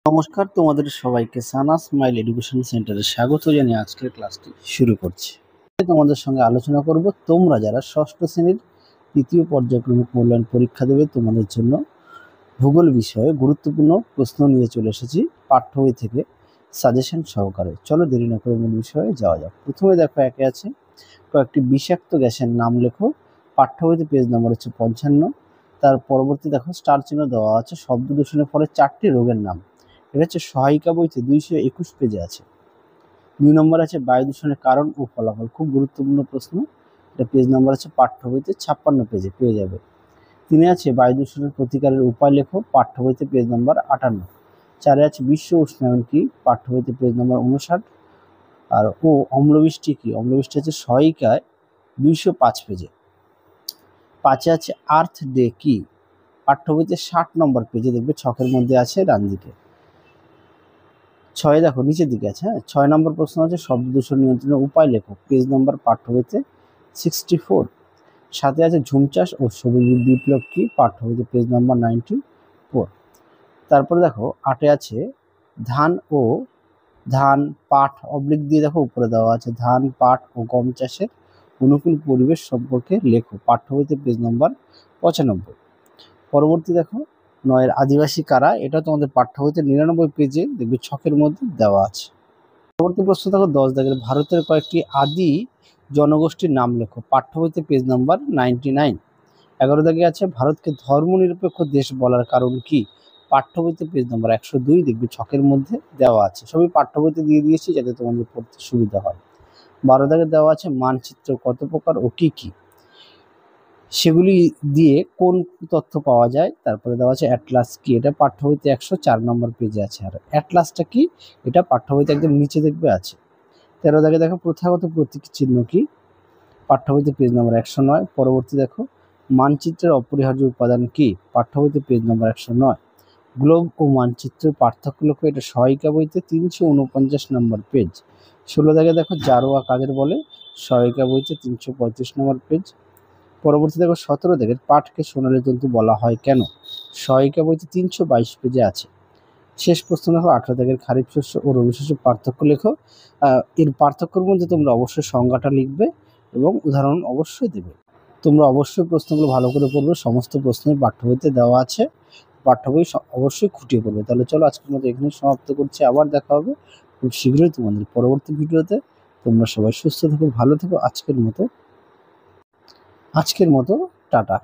নমস্কার, তোমাদের সবাইকে সানা স্মাইল এডুকেশন সেন্টারে স্বাগত জানিয়ে আজকের ক্লাসটি শুরু করছি। তোমাদের সঙ্গে আলোচনা করব তোমরা যারা ষষ্ঠ শ্রেণীর তৃতীয় পর্যায়ক্রমিক মূল্যায়ন পরীক্ষা দেবে তোমাদের জন্য ভূগোল বিষয়ে গুরুত্বপূর্ণ প্রশ্ন নিয়ে চলে এসেছি পাঠ্য বই থেকে সাজেশন সহকারে। চলো দেরি না করে মূল বিষয়ে যাওয়া যাক। প্রথমে দেখো একে আছে কয়েকটি বিষাক্ত গ্যাসের নাম লেখো। পাঠ্য বইতে পেজ নম্বর হচ্ছে 55। তার পরবর্তী দেখো স্টার চিহ্ন দেওয়া আছে শব্দ দূষণের ফলে 4টি রোগের নাম। এটা হচ্ছে সহায়িকা বইতে 221 পেজে আছে। 2 নম্বর আছে বায়ু দূষণের কারণ ও ফলাফল, খুব গুরুত্বপূর্ণ প্রশ্ন। এটা পেজ নম্বর আছে পাঠ্য বইতে 56 পেজে পেয়ে যাবে। 3 আছে বায়ু দূষণের প্রতিকারের উপায় লেখো, পাঠ্য বইতে পেজ নম্বর 58। 4 আছে বিশ্ব উষ্ণায়ন কি, পাঠ্য বইতে পেজ নম্বর 59। আর অম্লবৃষ্টি কি, অম্লবৃষ্টি হচ্ছে সহায়িকায় 205 পেজে। 5 আছে আর্থ ডে কি, পাঠ্য বইতে 60 নম্বর পেজে দেখবে, ছকের মধ্যে আছে ডান দিকে। 6 দেখো নিচের দিকে আছে। 6 নম্বর প্রশ্ন আছে শব্দ দূষণ নিয়ন্ত্রণের উপায় লেখো, পেজ নম্বর পাঠ্য বইতে 64। 7 আছে ঝুম চাষ ও সবুজ বিপ্লব কি, পাঠ্য বইতে পেজ নম্বর 94। তারপরে দেখো 8 আছে ধান পাট অবলিক দিয়ে দেখো উপরে দেওয়া আছে ধান পাট ও গম চাষের অনুকূল পরিবেশ সম্পর্কে লেখো, পাঠ্য বইতে পেজ নম্বর 95। পরবর্তী দেখো 9 আদিবাসী কারা, এটা তোমাদের পাঠ্য বইতে 99 পেজে দেখবে ছকের মধ্যে দেওয়া আছে। পরবর্তী প্রশ্ন দেখো 10 দাগের ভারতের কয়েকটি আদি জনগোষ্ঠীর নাম লেখো, পাঠ্য বইতে পেজ নম্বর 99। 11 দাগে আছে ভারতকে ধর্মনিরপেক্ষ দেশ বলার কারণ কি, পাঠ্য বইতে পেজ নম্বর 102 দেখবে ছকের মধ্যে দেওয়া আছে। সবই পাঠ্য বইতে দিয়ে দিয়েছি যাতে তোমাদের পড়তে সুবিধা হয়। 12 দাগে দেওয়া আছে মানচিত্র কত প্রকার ও কি কি, সেগুলি দিয়ে কোন তথ্য পাওয়া যায়। তারপরে দেওয়া আছে অ্যাটলাস কি, এটা পাঠ্য বইতে 104 নম্বর পেজে আছে। আর অ্যাটলাসটা কি, এটা পাঠ্য বইতে একদম নিচে দেখবে আছে। 13 দাগে দেখো প্রথাগত প্রতীক চিহ্ন কি, পাঠ্য বইতে পেজ নম্বর 109। পরবর্তী দেখো মানচিত্রের অপরিহার্য উপাদান কি, পাঠ্য বইতে পেজ নম্বর 109। গ্লোব ও মানচিত্রের পার্থক্য লেখো, এটা সহায়িকা বইতে 349 নম্বর পেজ। 16 দাগে দেখো জারোয়া কাদের বলে, সহায়িকা বইতে 335 নম্বর পেজ। পরবর্তী দেখো 17 দাগের পাটকে সোনালী তন্তু বলা হয় কেন, সহায়িকা বইতে 322 পেজে আছে। শেষ প্রশ্ন দেখো 18 দাগের খারিফ শস্য ও রবি শস্য পার্থক্য লেখো। এর পার্থক্যের মধ্যে তোমরা অবশ্যই সংজ্ঞাটা লিখবে এবং উদাহরণ অবশ্যই দেবে। তোমরা অবশ্যই প্রশ্নগুলো ভালো করে পড়বে, সমস্ত প্রশ্নের পাঠ্য বইতে দেওয়া আছে, পাঠ্য বই অবশ্যই খুঁটিয়ে পড়বে। তাহলে চলো আজকের মতো এখানে সমাপ্ত করছি, আবার দেখা হবে খুব শীঘ্রই তোমাদের পরবর্তী ভিডিওতে। তোমরা সবাই সুস্থ থেকো, ভালো থেকো। আজকের মতো টাটা।